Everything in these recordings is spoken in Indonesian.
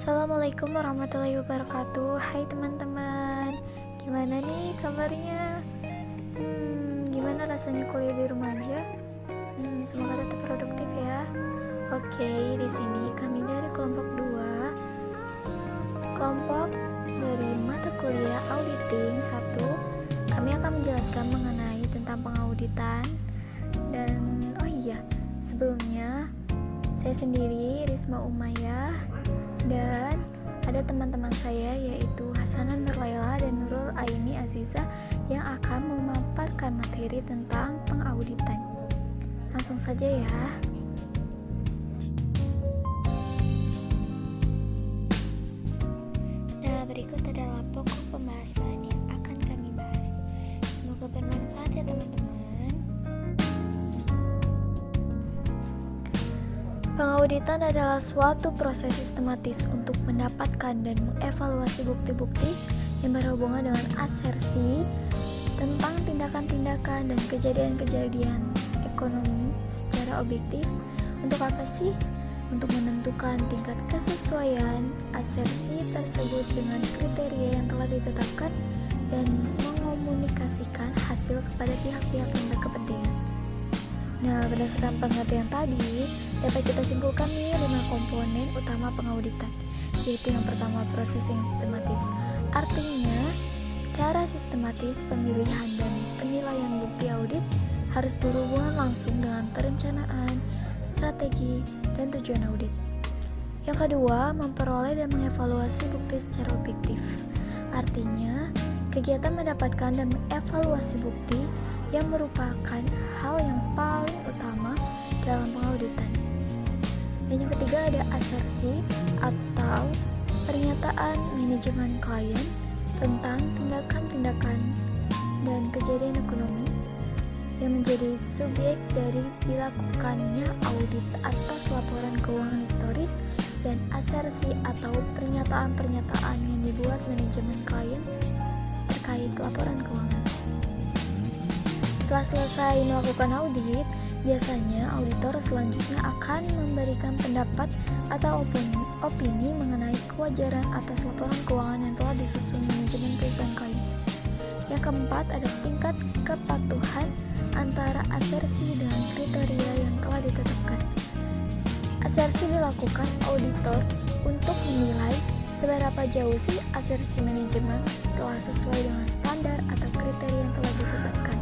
Assalamualaikum warahmatullahi wabarakatuh. Hai teman-teman, gimana nih kabarnya? Gimana rasanya kuliah di rumah aja? Semoga tetap produktif ya. Oke, di sini kami dari kelompok 2, kelompok dari mata kuliah auditing 1. Kami akan menjelaskan mengenai tentang pengauditan. Dan sebelumnya saya sendiri Risma Umayyah, dan ada teman-teman saya yaitu Hasanah Nurlaila dan Nurul Aini Aziza yang akan memaparkan materi tentang pengauditan. Langsung saja ya. Nah, berikut adalah pokok pembahasan yang akan kami bahas. Semoga bermanfaat ya teman-teman. Pengauditan adalah suatu proses sistematis untuk mendapatkan dan mengevaluasi bukti-bukti yang berhubungan dengan asersi tentang tindakan-tindakan dan kejadian-kejadian ekonomi secara objektif. Untuk apa sih? Untuk menentukan tingkat kesesuaian asersi tersebut dengan kriteria yang telah ditetapkan dan mengomunikasikan hasil kepada pihak-pihak yang berkepentingan. Nah, berdasarkan pengertian tadi, dapat kita simpulkan nih 5 komponen utama pengauditan, yaitu yang pertama proses yang sistematis. Artinya, secara sistematis pemilihan dan penilaian bukti audit harus berhubungan langsung dengan perencanaan, strategi, dan tujuan audit. Yang kedua, memperoleh dan mengevaluasi bukti secara objektif. Artinya, kegiatan mendapatkan dan mengevaluasi bukti yang merupakan hal yang paling utama dalam pengauditan. Dan yang ketiga ada asersi atau pernyataan manajemen klien tentang tindakan-tindakan dan kejadian ekonomi yang menjadi subjek dari dilakukannya audit atas laporan keuangan historis, dan asersi atau pernyataan-pernyataan yang dibuat manajemen klien terkait laporan keuangan. Setelah selesai melakukan audit, biasanya auditor selanjutnya akan memberikan pendapat atau opini mengenai kewajaran atas laporan keuangan yang telah disusun manajemen perusahaan klien. Yang keempat, ada tingkat kepatuhan antara asersi dengan kriteria yang telah ditetapkan. Asersi dilakukan auditor untuk menilai seberapa jauh sih asersi manajemen telah sesuai dengan standar atau kriteria yang telah ditetapkan.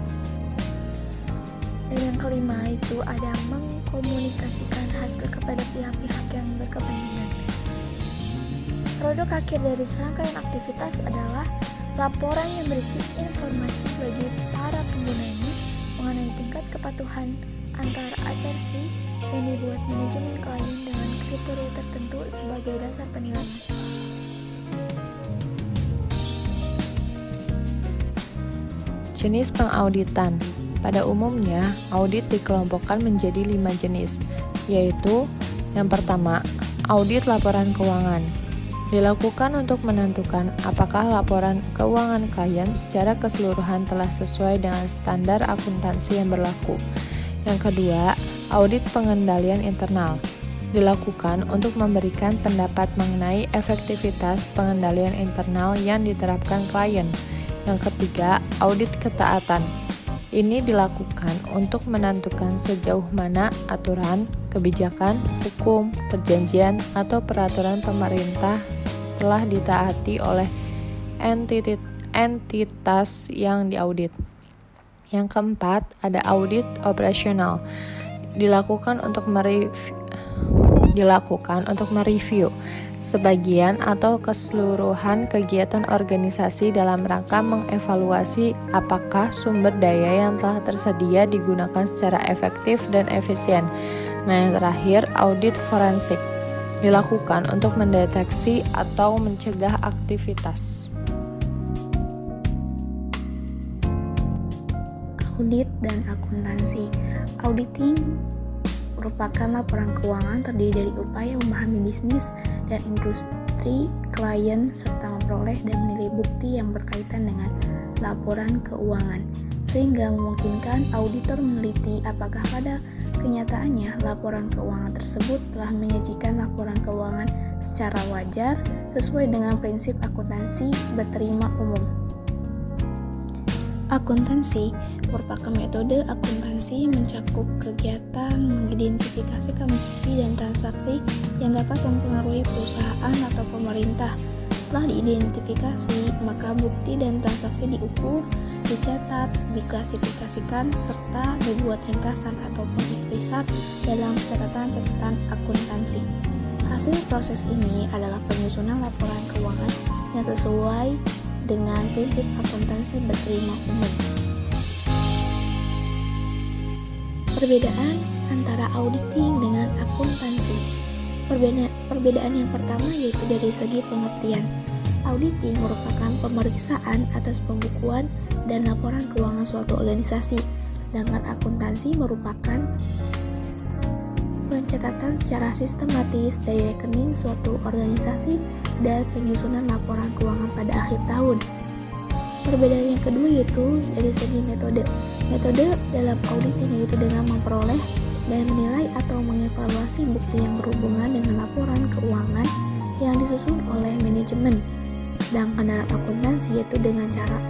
Dan yang kelima itu ada mengkomunikasikan hasil kepada pihak-pihak yang berkepentingan. Produk akhir dari serangkaian aktivitas adalah laporan yang berisi informasi bagi para penggunanya mengenai tingkat kepatuhan antara asersi yang dibuat manajemen klien dengan kriteria tertentu sebagai dasar penilaian. Jenis pengauditan. Pada umumnya, audit dikelompokkan menjadi 5 jenis, yaitu yang pertama, audit laporan keuangan. Dilakukan untuk menentukan apakah laporan keuangan klien secara keseluruhan telah sesuai dengan standar akuntansi yang berlaku. Yang kedua, audit pengendalian internal. Dilakukan untuk memberikan pendapat mengenai efektivitas pengendalian internal yang diterapkan klien. Yang ketiga, audit ketaatan. Ini dilakukan untuk menentukan sejauh mana aturan, kebijakan, hukum, perjanjian, atau peraturan pemerintah telah ditaati oleh entitas yang diaudit. Yang keempat, ada audit operasional. Dilakukan untuk mereview sebagian atau keseluruhan kegiatan organisasi dalam rangka mengevaluasi apakah sumber daya yang telah tersedia digunakan secara efektif dan efisien. Nah, yang terakhir, audit forensik. Dilakukan untuk mendeteksi atau mencegah aktivitas. Audit dan akuntansi. Auditing merupakan laporan keuangan terdiri dari upaya memahami bisnis dan industri klien serta memperoleh dan menilai bukti yang berkaitan dengan laporan keuangan, sehingga memungkinkan auditor meneliti apakah pada kenyataannya laporan keuangan tersebut telah menyajikan laporan keuangan secara wajar sesuai dengan prinsip akuntansi berterima umum. Akuntansi merupakan metode akuntansi mencakup kegiatan mengidentifikasikan bukti dan transaksi yang dapat mempengaruhi perusahaan atau pemerintah. Setelah diidentifikasi, maka bukti dan transaksi diukur, dicatat, diklasifikasikan, serta dibuat ringkasan ataupun ikhtisar dalam catatan-catatan akuntansi. Hasil proses ini adalah penyusunan laporan keuangan yang sesuai dengan prinsip akuntansi berterima umum. Perbedaan antara auditing dengan akuntansi. Perbedaan yang pertama yaitu dari segi pengertian. Auditing merupakan pemeriksaan atas pembukuan dan laporan keuangan suatu organisasi, sedangkan akuntansi merupakan pencatatan secara sistematis dari rekening suatu organisasi dan penyusunan laporan keuangan pada akhir tahun. Perbedaan yang kedua yaitu dari segi metode. Metode dalam auditing yaitu dengan memperoleh dan menilai atau mengevaluasi bukti yang berhubungan dengan laporan keuangan yang disusun oleh manajemen. Sedangkan dalam akuntansi yaitu dengan cara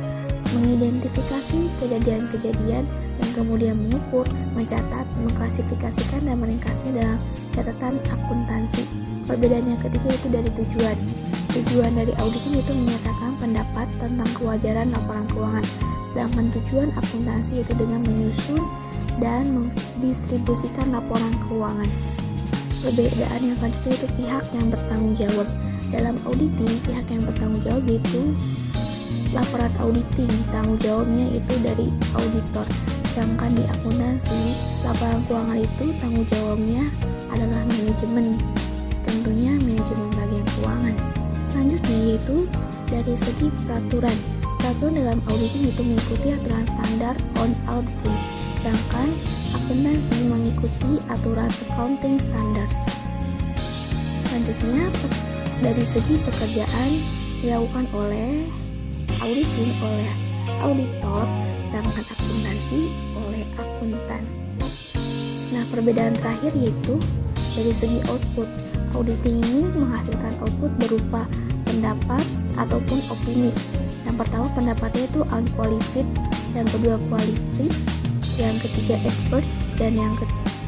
mengidentifikasi kejadian-kejadian dan kemudian mengukur, mencatat, mengklasifikasikan dan meringkasnya dalam catatan akuntansi. Perbedaan yang ketiga itu dari tujuan. Tujuan dari auditing itu menyatakan pendapat tentang kewajaran laporan keuangan, sedangkan tujuan akuntansi itu dengan menyusun dan mendistribusikan laporan keuangan. Perbedaan yang selanjutnya itu pihak yang bertanggung jawab. Dalam auditing, pihak yang bertanggung jawab itu laporan auditing, tanggung jawabnya itu dari auditor. Sedangkan di akuntansi, laporan keuangan itu tanggung jawabnya adalah manajemen, tentunya manajemen bagian keuangan. Selanjutnya yaitu dari segi peraturan. Peraturan dalam auditing itu mengikuti aturan standar on auditing, sedangkan akuntansi mengikuti aturan accounting standards. Selanjutnya dari segi pekerjaan dilakukan oleh auditing oleh auditor, sedangkan akuntansi oleh akuntan. Nah, perbedaan terakhir yaitu dari segi output. Auditing ini menghasilkan output berupa pendapat ataupun opini. Yang pertama pendapatnya itu unqualified, yang kedua qualified, yang ketiga adverse, dan yang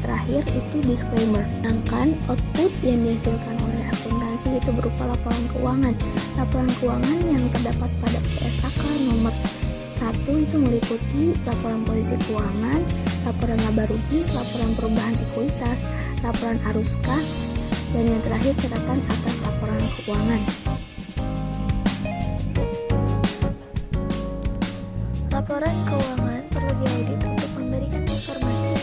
terakhir itu disclaimer. Sedangkan output yang dihasilkan oleh akuntansi itu berupa laporan keuangan. Laporan keuangan yang terdapat pada PSAK nomor 1 itu meliputi laporan posisi keuangan, laporan laba rugi, laporan perubahan ekuitas, laporan arus kas, dan yang terakhir catatan atas laporan keuangan. Laporan keuangan perlu diaudit untuk memberikan informasi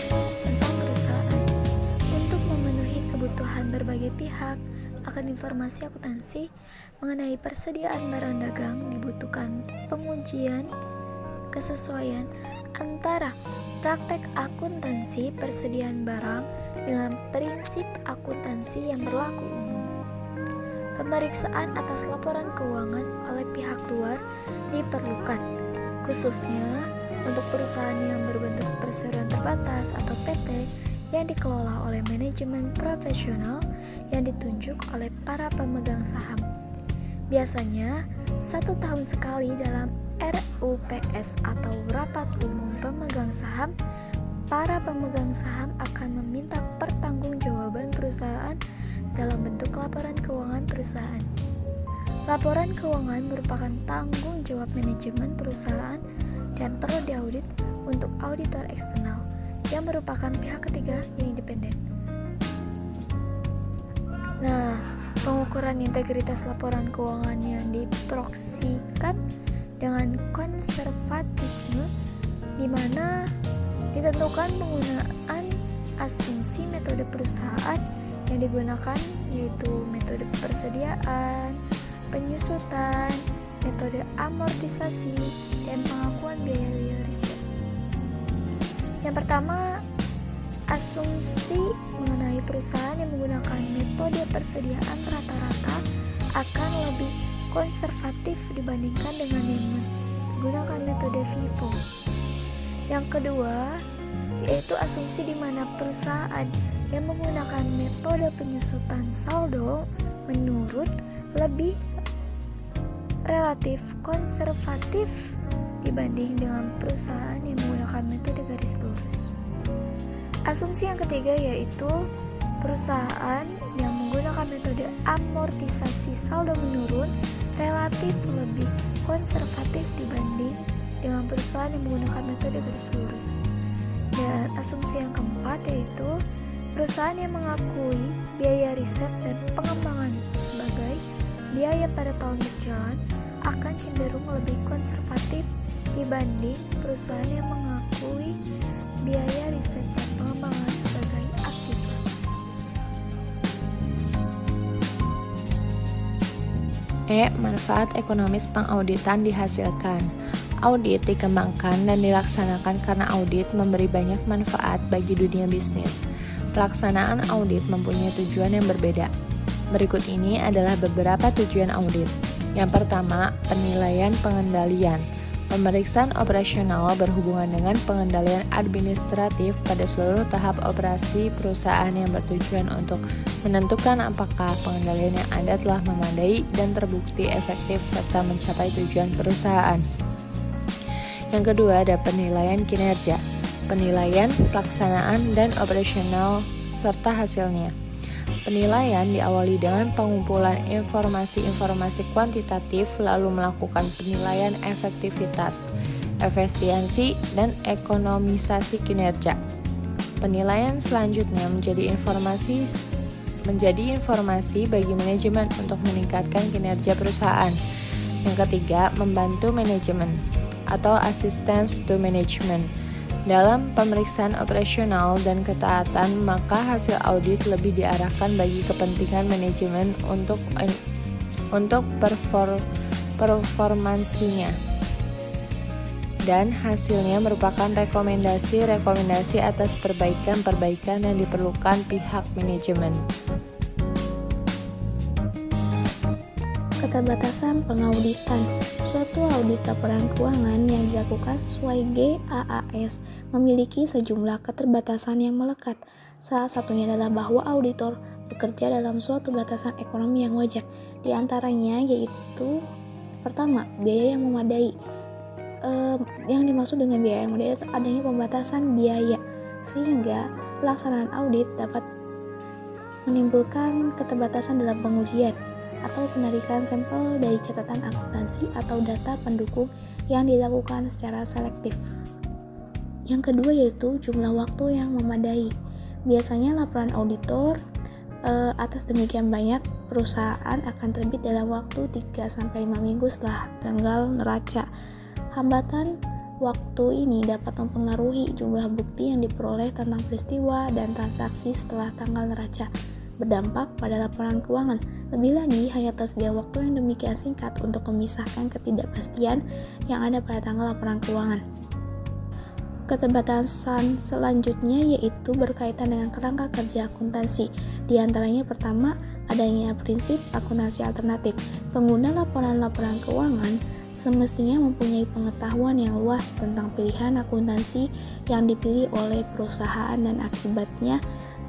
tentang perusahaan untuk memenuhi kebutuhan berbagai pihak. Akan informasi akuntansi mengenai persediaan barang dagang dibutuhkan pengujian kesesuaian antara praktek akuntansi persediaan barang dengan prinsip akuntansi yang berlaku umum. Pemeriksaan atas laporan keuangan oleh pihak luar diperlukan, khususnya untuk perusahaan yang berbentuk perseroan terbatas atau PT yang dikelola oleh manajemen profesional yang ditunjuk oleh para pemegang saham. Biasanya 1 tahun sekali dalam RUPS atau Rapat Umum Pemegang Saham, para pemegang saham akan meminta pertanggungjawaban perusahaan dalam bentuk laporan keuangan perusahaan. Laporan keuangan merupakan tanggung jawab manajemen perusahaan dan perlu diaudit untuk auditor eksternal yang merupakan pihak ketiga yang independen. Nah, pengukuran integritas laporan keuangan yang diproksikan dengan konservatisme di mana ditentukan penggunaan asumsi metode perusahaan yang digunakan yaitu metode persediaan, penyusutan, metode amortisasi, dan pengakuan biaya riset. Yang pertama, asumsi mengenai perusahaan yang menggunakan metode persediaan rata-rata akan lebih konservatif dibandingkan dengan yang menggunakan metode FIFO. Yang kedua, yaitu asumsi di mana perusahaan yang menggunakan metode penyusutan saldo menurun lebih relatif konservatif dibanding dengan perusahaan yang menggunakan metode garis lurus. Asumsi yang ketiga yaitu perusahaan yang menggunakan metode amortisasi saldo menurun relatif lebih konservatif dibanding dengan perusahaan yang menggunakan metode garis lurus. Dan asumsi yang keempat yaitu perusahaan yang mengakui biaya riset dan pengembangan sebagai biaya pada tahun berjalan akan cenderung lebih konservatif dibanding perusahaan yang mengakui biaya riset dan pengembangan sebagai aktiva. Manfaat ekonomis pengauditan dihasilkan. Audit dikembangkan dan dilaksanakan karena audit memberi banyak manfaat bagi dunia bisnis. Pelaksanaan audit mempunyai tujuan yang berbeda. Berikut ini adalah beberapa tujuan audit. Yang pertama, penilaian pengendalian. Pemeriksaan operasional berhubungan dengan pengendalian administratif pada seluruh tahap operasi perusahaan yang bertujuan untuk menentukan apakah pengendalian yang ada telah memadai dan terbukti efektif serta mencapai tujuan perusahaan. Yang kedua ada penilaian kinerja, penilaian pelaksanaan dan operasional serta hasilnya. Penilaian diawali dengan pengumpulan informasi-informasi kuantitatif lalu melakukan penilaian efektivitas, efisiensi, dan ekonomisasi kinerja. Penilaian selanjutnya menjadi informasi bagi manajemen untuk meningkatkan kinerja perusahaan. Yang ketiga, membantu manajemen atau assistance to management. Dalam pemeriksaan operasional dan ketaatan, maka hasil audit lebih diarahkan bagi kepentingan manajemen untuk performansinya. Dan hasilnya merupakan rekomendasi atas perbaikan yang diperlukan pihak manajemen. Keterbatasan pengauditan. Suatu audit laporan keuangan yang dilakukan sesuai GAAS memiliki sejumlah keterbatasan yang melekat. Salah satunya adalah bahwa auditor bekerja dalam suatu batasan ekonomi yang wajar. Di antaranya yaitu pertama, biaya yang memadai. Yang dimaksud dengan biaya yang memadai adalah adanya pembatasan biaya sehingga pelaksanaan audit dapat menimbulkan keterbatasan dalam pengujian atau penarikan sampel dari catatan akuntansi atau data pendukung yang dilakukan secara selektif. Yang kedua yaitu jumlah waktu yang memadai. Biasanya laporan auditor atas demikian banyak perusahaan akan terbit dalam waktu 3-5 minggu setelah tanggal neraca. Hambatan waktu ini dapat mempengaruhi jumlah bukti yang diperoleh tentang peristiwa dan transaksi setelah tanggal neraca, berdampak pada laporan keuangan. Lebih lagi, hanya tersedia waktu yang demikian singkat untuk memisahkan ketidakpastian yang ada pada tanggal laporan keuangan. Keterbatasan selanjutnya yaitu berkaitan dengan kerangka kerja akuntansi. Di antaranya pertama, adanya prinsip akuntansi alternatif. Pengguna laporan-laporan keuangan semestinya mempunyai pengetahuan yang luas tentang pilihan akuntansi yang dipilih oleh perusahaan dan akibatnya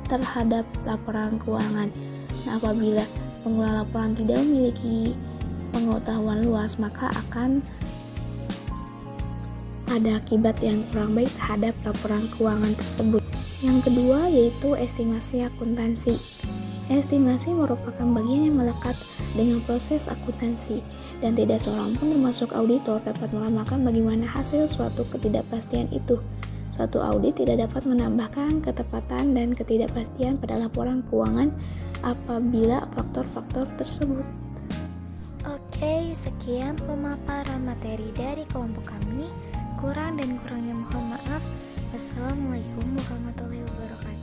terhadap laporan keuangan. Nah, apabila pengguna laporan tidak memiliki pengetahuan luas, maka akan ada akibat yang kurang baik terhadap laporan keuangan tersebut. Yang kedua yaitu estimasi akuntansi. Estimasi merupakan bagian yang melekat dengan proses akuntansi dan tidak seorang pun termasuk auditor dapat meramalkan bagaimana hasil suatu ketidakpastian itu. Suatu audit tidak dapat menambahkan ketepatan dan ketidakpastian pada laporan keuangan apabila faktor-faktor tersebut. Oke, sekian pemaparan materi dari kelompok kami. Kurang dan kurangnya mohon maaf. Wassalamualaikum warahmatullahi wabarakatuh.